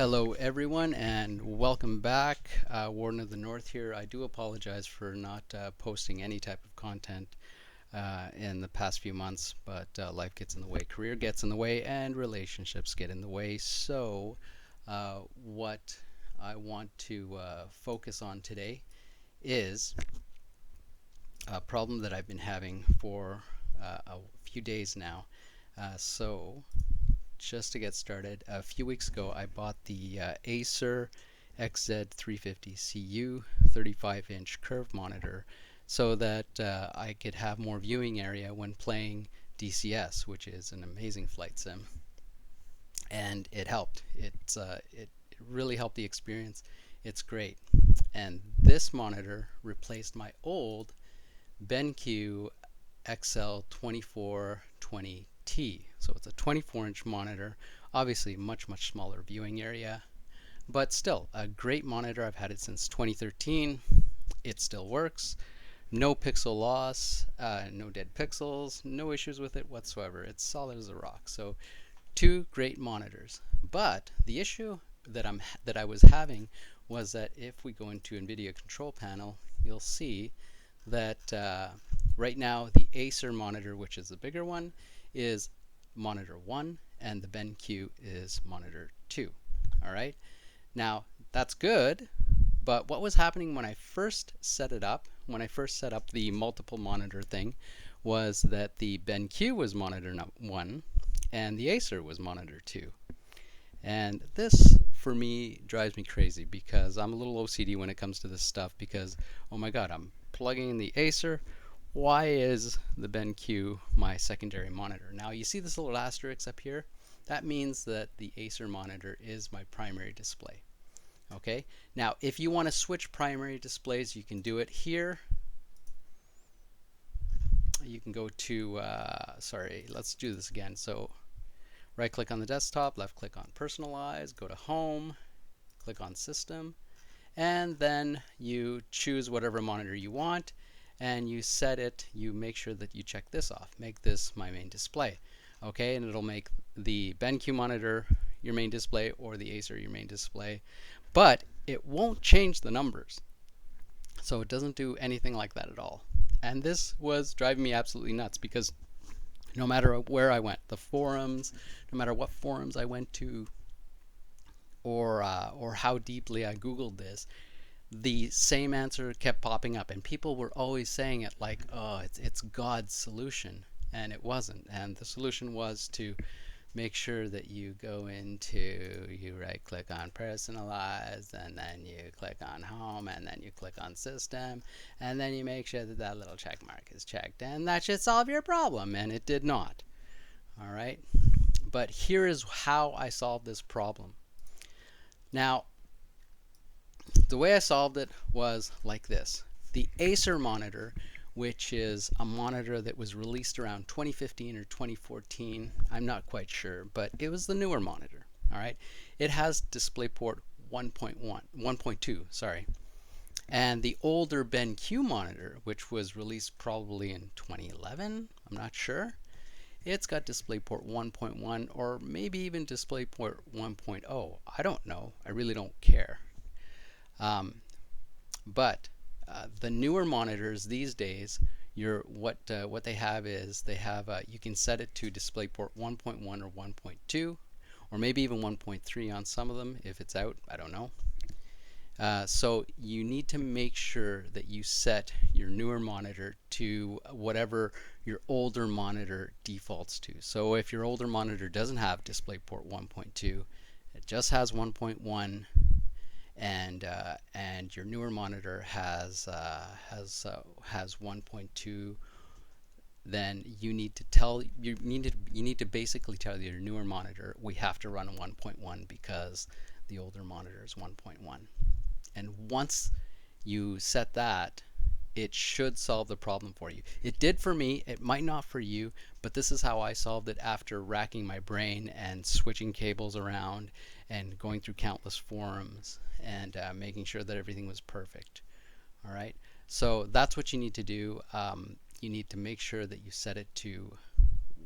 Hello everyone and welcome back. Warden of the North here. I do apologize for not posting any type of content in the past few months, but life gets in the way, career gets in the way, and relationships get in the way. So what I want to focus on today is a problem that I've been having for a few days now. So just to get started, a few weeks ago I bought the Acer XZ350CU 35-inch curved monitor so that I could have more viewing area when playing DCS, which is an amazing flight sim. And it helped. It really helped the experience. It's great. And this monitor replaced my old BenQ XL2420T. So it's a 24-inch monitor, obviously much smaller viewing area, but still a great monitor. I've had it since 2013. It still works. No pixel loss, no dead pixels, no issues with it whatsoever. It's solid as a rock. So two great monitors. But the issue that I was having was that if we go into Nvidia Control Panel, you'll see that right now the Acer monitor, which is the bigger one, is monitor 1 and the BenQ is monitor 2. Alright, now that's good, but what was happening when I first set it up, when I first set up the multiple monitor thing, was that the BenQ was monitor 1 and the Acer was monitor 2. And this for me drives me crazy because I'm a little OCD when it comes to this stuff, because oh my god, I'm plugging in the Acer. Why is the BenQ my secondary monitor? Now you see this little asterisk up here? That means that the Acer monitor is my primary display. Okay, now if you want to switch primary displays, you can do it here. You can go to, sorry, let's do this again. So right click on the desktop, left click on personalize, go to home, click on system, and then you choose whatever monitor you want and you set it. You make sure that you check this off, make this my main display. Okay, and it'll make the BenQ monitor your main display or the Acer your main display, but it won't change the numbers. So it doesn't do anything like that at all. And this was driving me absolutely nuts because no matter where I went, the forums, no matter what forums I went to, or how deeply I Googled this, the same answer kept popping up, and people were always saying it like, oh, it's God's solution, and it wasn't. And the solution was to make sure that you go into, you right click on personalize, and then you click on home, and then you click on system, and then you make sure that that little check mark is checked, and that should solve your problem. And it did not. All right, but here is how I solved this problem. Now the way I solved it was like this. The Acer monitor, which is a monitor that was released around 2015 or 2014, I'm not quite sure, but it was the newer monitor. All right, it has DisplayPort 1.2, sorry. And the older BenQ monitor, which was released probably in 2011, I'm not sure, it's got DisplayPort 1.1 or maybe even DisplayPort 1.0. I don't know. I really don't care. But the newer monitors these days, what they have is they have you can set it to DisplayPort 1.1 or 1.2, or maybe even 1.3 on some of them if it's out. I don't know. So you need to make sure that you set your newer monitor to whatever your older monitor defaults to. So if your older monitor doesn't have DisplayPort 1.2, it just has 1.1, and your newer monitor has 1.2, then you need to basically tell your newer monitor, we have to run 1.1 because the older monitor is 1.1. And once you set that, it should solve the problem for you. It did for me. It might not for you, but this is how I solved it after racking my brain and switching cables around and going through countless forums and making sure that everything was perfect. All right, so that's what you need to do. You need to make sure that you set it to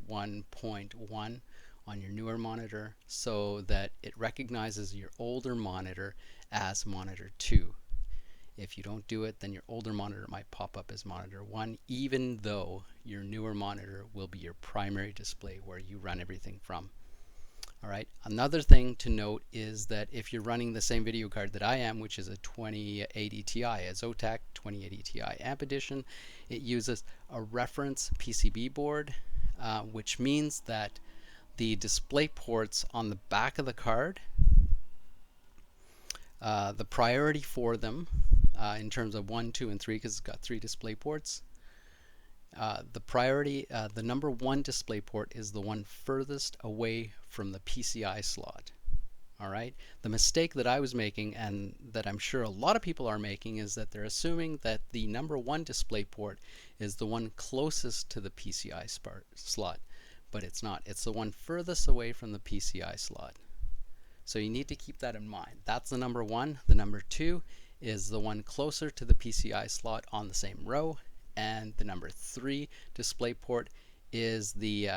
1.1 on your newer monitor so that it recognizes your older monitor as monitor 2. If you don't do it, then your older monitor might pop up as monitor 1, even though your newer monitor will be your primary display where you run everything from. All right. Another thing to note is that if you're running the same video card that I am, which is a 2080 Ti, a Zotac 2080 Ti Amp Edition, it uses a reference PCB board, which means that the display ports on the back of the card, the priority for them in terms of 1, 2, and 3, because it's got 3 display ports, the number 1 display port is the one furthest away from the PCI slot. All right. The mistake that I was making, and that I'm sure a lot of people are making, is that they're assuming that the number 1 display port is the one closest to the PCI slot, but it's not. It's the one furthest away from the PCI slot. So you need to keep that in mind. That's the number 1. The number 2 is the one closer to the PCI slot on the same row, and the number 3 display port is the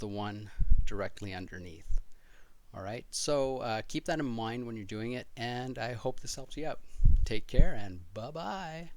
one directly underneath. All right, so keep that in mind when you're doing it, and I hope this helps you out. Take care, and bye-bye.